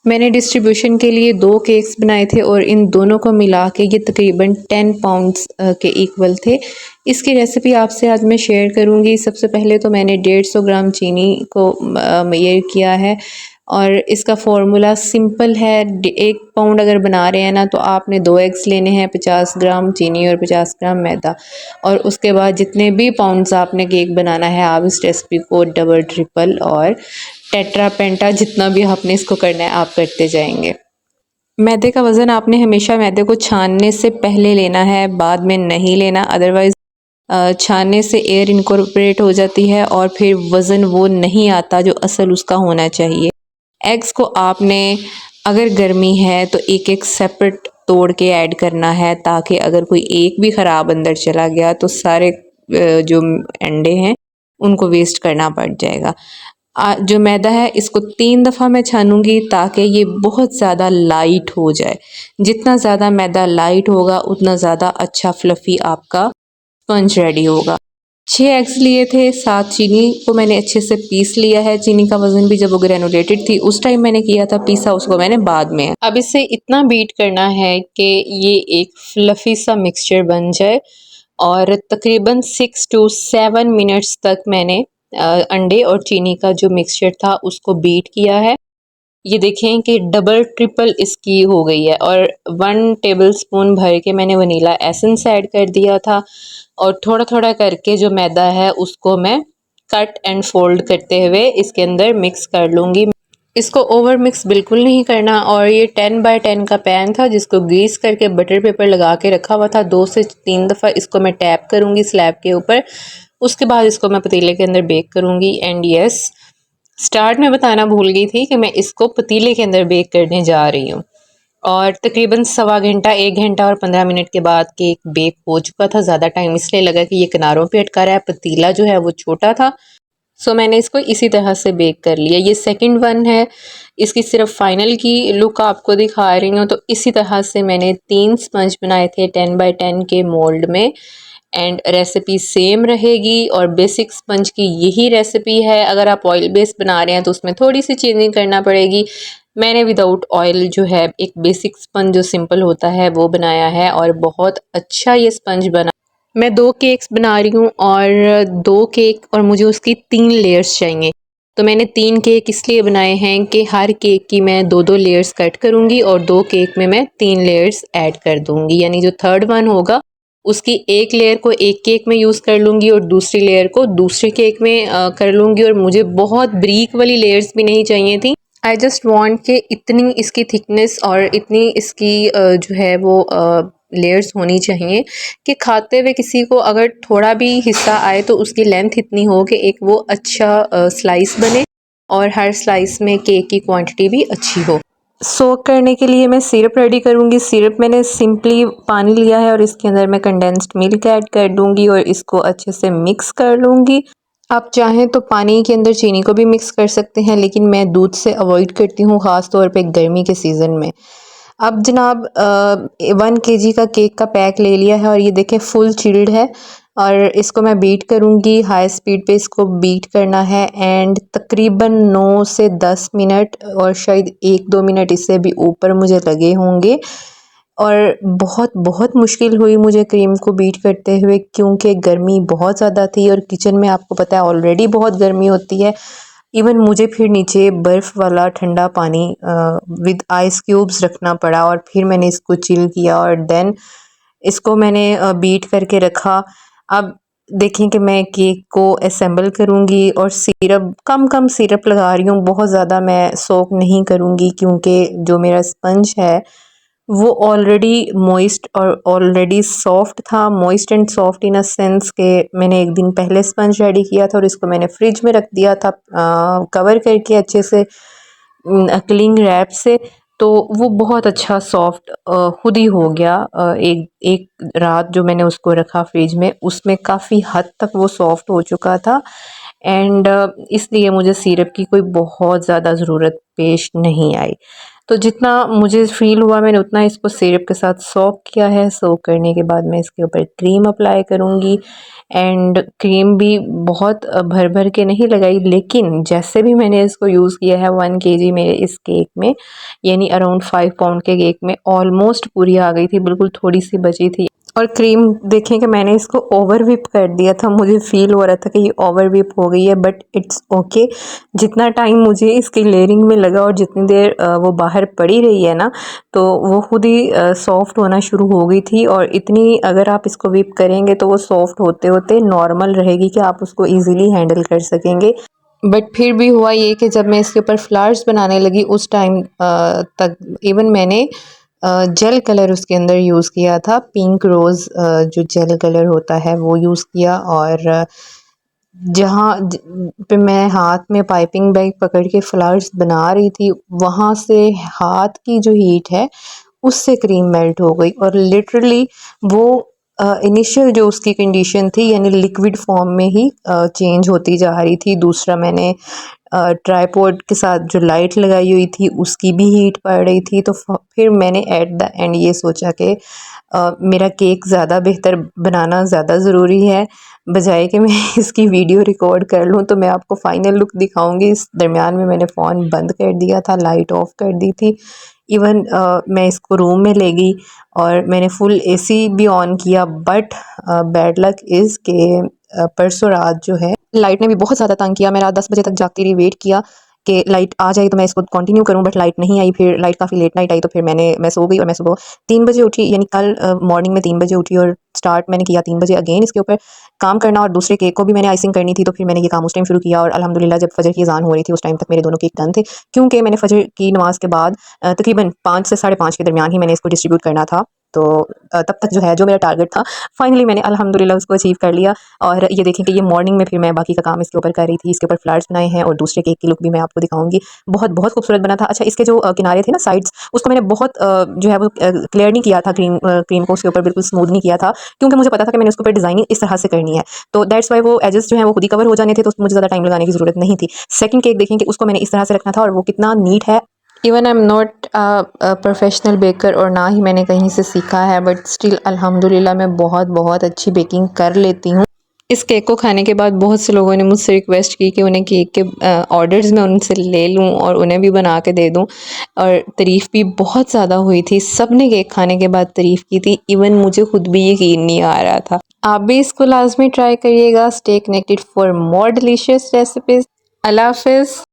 मैंने डिस्ट्रीब्यूशन के लिए 2 केक्स बनाए थे और इन दोनों को मिला के ये तकरीबन 10 पाउंड्स के इक्वल थे। इसकी रेसिपी आपसे आज मैं शेयर करूँगी। सबसे पहले तो मैंने 150 ग्राम चीनी को मेजर किया है और इसका फ़ॉर्मूला सिंपल है। 1 पाउंड अगर बना रहे हैं ना तो आपने 2 एग्स लेने हैं, 50 ग्राम चीनी और 50 ग्राम मैदा, और उसके बाद जितने भी पाउंड्स आपने केक बनाना है आप इस रेसिपी को डबल, ट्रिपल और टेट्रा पेंटा जितना भी आपने इसको करना है आप करते जाएंगे। मैदे का वज़न आपने हमेशा मैदे को छानने से पहले लेना है, बाद में नहीं लेना, अदरवाइज़ छानने से एयर इनकॉर्पोरेट हो जाती है और फिर वज़न वो नहीं आता जो असल उसका होना चाहिए। एग्स को आपने अगर गर्मी है तो एक एक सेपरेट तोड़ के ऐड करना है, ताकि अगर कोई एक भी ख़राब अंदर चला गया तो सारे जो अंडे हैं उनको वेस्ट करना पड़ जाएगा। जो मैदा है इसको 3 दफ़ा मैं छानूंगी ताकि ये बहुत ज़्यादा लाइट हो जाए। जितना ज़्यादा मैदा लाइट होगा उतना ज़्यादा अच्छा फ्लफ़ी आपका स्पंज रेडी होगा। 6 एग्स लिए थे, 7 चीनी को मैंने अच्छे से पीस लिया है। चीनी का वज़न भी जब वो ग्रेनुलेटेड थी उस टाइम मैंने किया था, पीसा उसको मैंने बाद में। अब इसे इतना बीट करना है कि ये एक फ्लफ़ी सा मिक्सचर बन जाए और तकरीबन 6 to 7 मिनट्स तक मैंने अंडे और चीनी का जो मिक्सचर था उसको बीट किया है। ये देखें कि डबल ट्रिपल इसकी हो गई है और 1 टेबलस्पून भर के मैंने वनीला एसेंस ऐड कर दिया था और थोड़ा थोड़ा करके जो मैदा है उसको मैं कट एंड फोल्ड करते हुए इसके अंदर मिक्स कर लूँगी। इसको ओवर मिक्स बिल्कुल नहीं करना। और ये 10 बाय 10 का पैन था जिसको ग्रीस करके बटर पेपर लगा के रखा हुआ था। 2 से 3 दफ़ा इसको मैं टैप करूँगी स्लैब के ऊपर, उसके बाद इसको मैं पतीले के अंदर बेक करूँगी। एंड यस, स्टार्ट में बताना भूल गई थी कि मैं इसको पतीले के अंदर बेक करने जा रही हूँ। और तकरीबन सवा घंटा, 1 घंटा और 15 मिनट के बाद केक बेक हो चुका था। ज़्यादा टाइम इसलिए लगा कि ये किनारों पे अटका रहा है, पतीला जो है वो छोटा था। सो मैंने इसको इसी तरह से बेक कर लिया। ये सेकंड वन है, इसकी सिर्फ फाइनल की लुक आपको दिखा रही हूँ। तो इसी तरह से मैंने 3 स्पंज बनाए थे 10 बाय 10 के मोल्ड में। एंड रेसिपी सेम रहेगी और बेसिक स्पंज की यही रेसिपी है। अगर आप ऑयल बेस बना रहे हैं तो उसमें थोड़ी सी चेंजिंग करना पड़ेगी। मैंने विदाउट ऑयल जो है एक बेसिक स्पंज जो सिंपल होता है वो बनाया है और बहुत अच्छा ये स्पंज बना। मैं 2 केक्स बना रही हूँ और 2 केक और मुझे उसकी 3 लेयर्स चाहिए। तो मैंने 3 केक इसलिए बनाए हैं कि हर केक की मैं 2-2 लेयर्स कट करूँगी और 2 केक में मैं 3 लेयर्स ऐड कर दूँगी। यानी जो थर्ड वन होगा उसकी एक लेयर को एक केक में यूज़ कर लूँगी और दूसरी लेयर को दूसरे केक में कर लूँगी। और मुझे बहुत ब्रीक वाली लेयर्स भी नहीं चाहिए थी। आई जस्ट वांट कि इतनी इसकी थिकनेस और इतनी इसकी जो है वो लेयर्स होनी चाहिए कि खाते हुए किसी को अगर थोड़ा भी हिस्सा आए तो उसकी लेंथ इतनी हो कि एक वो अच्छा स्लाइस बने और हर स्लाइस में केक की क्वांटिटी भी अच्छी हो। सोक करने के लिए मैं सिरप रेडी करूँगी। सिरप मैंने सिंपली पानी लिया है और इसके अंदर मैं कंडेंस्ड मिल्क ऐड कर दूँगी और इसको अच्छे से मिक्स कर लूँगी। आप चाहें तो पानी के अंदर चीनी को भी मिक्स कर सकते हैं, लेकिन मैं दूध से अवॉइड करती हूँ, ख़ास तौर पे गर्मी के सीज़न में। अब जनाब 1 केजी का केक का पैक ले लिया है और ये देखें फुल चिल्ड है और इसको मैं बीट करूँगी। हाई स्पीड पे इसको बीट करना है एंड तकरीबन 9 से 10 मिनट और शायद 1-2 मिनट इससे भी ऊपर मुझे लगे होंगे। और बहुत बहुत मुश्किल हुई मुझे क्रीम को बीट करते हुए, क्योंकि गर्मी बहुत ज़्यादा थी और किचन में आपको पता है ऑलरेडी बहुत गर्मी होती है। इवन मुझे फिर नीचे बर्फ़ वाला ठंडा पानी विद आइस क्यूब्स रखना पड़ा और फिर मैंने इसको चिल किया और देन इसको मैंने बीट करके रखा। अब देखें कि मैं केक को असेंबल करूँगी और सिरप कम कम सिरप लगा रही हूँ, बहुत ज़्यादा मैं सोक नहीं करूँगी क्योंकि जो मेरा स्पंज है वो ऑलरेडी मॉइस्ट और ऑलरेडी सॉफ्ट था। Moist and soft in a sense के मैंने एक दिन पहले स्पंज रेडी किया था और इसको मैंने फ्रिज में रख दिया था कवर करके अच्छे से क्लिंग रैप से। तो वो बहुत अच्छा सॉफ्ट खुद ही हो गया। एक एक रात जो मैंने उसको रखा फ्रिज में उसमें काफ़ी हद तक वो सॉफ्ट हो चुका था। एंड इसलिए मुझे सिरप की कोई बहुत ज़्यादा ज़रूरत पेश नहीं आई। तो जितना मुझे फ़ील हुआ मैंने उतना इसको सिरप के साथ सोक किया है। सोक करने के बाद मैं इसके ऊपर क्रीम अप्लाई करूँगी एंड क्रीम भी बहुत भर भर के नहीं लगाई, लेकिन जैसे भी मैंने इसको यूज़ किया है 1 केजी मेरे इस केक में, यानी अराउंड 5 पाउंड के केक में ऑलमोस्ट पूरी आ गई थी, बिल्कुल थोड़ी सी बची थी। और क्रीम देखें कि मैंने इसको ओवर व्हिप कर दिया था, मुझे फ़ील हो रहा था कि ये ओवर व्हिप हो गई है, बट इट्स ओके। जितना टाइम मुझे इसकी लेयरिंग में लगा और जितनी देर वो बाहर पड़ी रही है ना, तो वो खुद ही सॉफ्ट होना शुरू हो गई थी। और इतनी अगर आप इसको व्हिप करेंगे तो वो सॉफ्ट होते होते नॉर्मल रहेगी कि आप उसको ईज़िली हैंडल कर सकेंगे। बट फिर भी हुआ ये कि जब मैं इसके ऊपर फ्लावर्स बनाने लगी उस टाइम तक इवन मैंने जेल कलर उसके अंदर यूज़ किया था, पिंक रोज़ जो जेल कलर होता है वो यूज़ किया। और जहाँ पे मैं हाथ में पाइपिंग बैग पकड़ के फ्लावर्स बना रही थी, वहाँ से हाथ की जो हीट है उससे क्रीम मेल्ट हो गई और लिटरली वो इनिशियल जो उसकी कंडीशन थी यानी लिक्विड फॉर्म में ही चेंज होती जा रही थी। दूसरा मैंने ट्राइपॉड के साथ जो लाइट लगाई हुई थी उसकी भी हीट पड़ रही थी। तो फिर मैंने एट द एंड ये सोचा कि मेरा केक ज़्यादा बेहतर बनाना ज़्यादा ज़रूरी है, बजाय कि मैं इसकी वीडियो रिकॉर्ड कर लूँ। तो मैं आपको फ़ाइनल लुक दिखाऊंगी। इस दरमियान में मैंने फ़ोन बंद कर दिया था, लाइट ऑफ कर दी थी। इवन मैं इसको रूम में ले गई और मैंने फुल एसी भी ऑन किया, बट बैड लक इज़ के परसों रात जो है लाइट ने भी बहुत ज़्यादा तंग किया। मैं रात 10 बजे तक जागती रही, वेट किया कि लाइट आ जाए तो मैं इसको कंटिन्यू करूं, बट लाइट नहीं आई। फिर लाइट काफ़ी लेट नाइट आई तो फिर मैं सो गई और मैं सुबह 3 बजे उठी, यानी कल मॉर्निंग में 3 बजे उठी और स्टार्ट मैंने किया 3 बजे अगेन इसके ऊपर काम करना। और दूसरे केक को भी मैंने आइसिंग करनी थी, तो फिर मैंने ये काम उस टाइम शुरू किया। और अल्हम्दुलिल्लाह जब फजर की अज़ान हो रही थी उस टाइम तक मेरे दोनों केक डन थे, क्योंकि मैंने फजर की नमाज के बाद तकरीबन 5 से 5:30 के दरमियान ही मैंने इसको डिस्ट्रीब्यूट करना था। तो तब तक जो है जो मेरा टारगेट था फाइनली मैंने अल्हम्दुलिल्लाह उसको अचीव कर लिया। और ये देखें कि ये मॉर्निंग में फिर मैं बाकी का काम इसके ऊपर कर रही थी। इसके ऊपर फ्लावर्स बनाए हैं और दूसरे केक की लुक भी मैं आपको दिखाऊंगी। बहुत बहुत खूबसूरत बना था। अच्छा, इसके जो किनारे थे ना, साइड्स, उसको मैंने बहुत जो है वो क्लियर नहीं किया था, क्रीम को उसके ऊपर बिल्कुल स्मूथ नहीं किया था, क्योंकि मुझे पता था कि मैंने उसके ऊपर डिज़ाइनिंग इस तरह से करनी है। तो दैट्स वाई वो एजेस जो है वो खुद ही कवर हो जाने थे, तो मुझे ज़्यादा टाइम लगाने की ज़रूरत नहीं थी। सेकंड केक देखें कि उसको मैंने इस तरह से रखना था और वो कितना नीट है। Even I am not professional baker और ना ही मैंने कहीं से सीखा है, बट स्टिल अल्हम्दुलिल्लाह मैं बहुत बहुत अच्छी बेकिंग कर लेती हूँ। इस केक को खाने के बाद बहुत से लोगों ने मुझसे रिक्वेस्ट की कि उन्हें केक के ऑर्डर्स मैं उनसे ले लूँ और उन्हें भी बना के दे दूँ, और तारीफ़ भी बहुत ज़्यादा हुई थी। सब ने केक खाने के बाद तारीफ़ की थी, इवन मुझे खुद भी यकीन नहीं आ रहा था। आप भी इसको लाजमी ट्राई करिएगा। Stay connected for more delicious recipes. अल्लाह हाफ़िज़।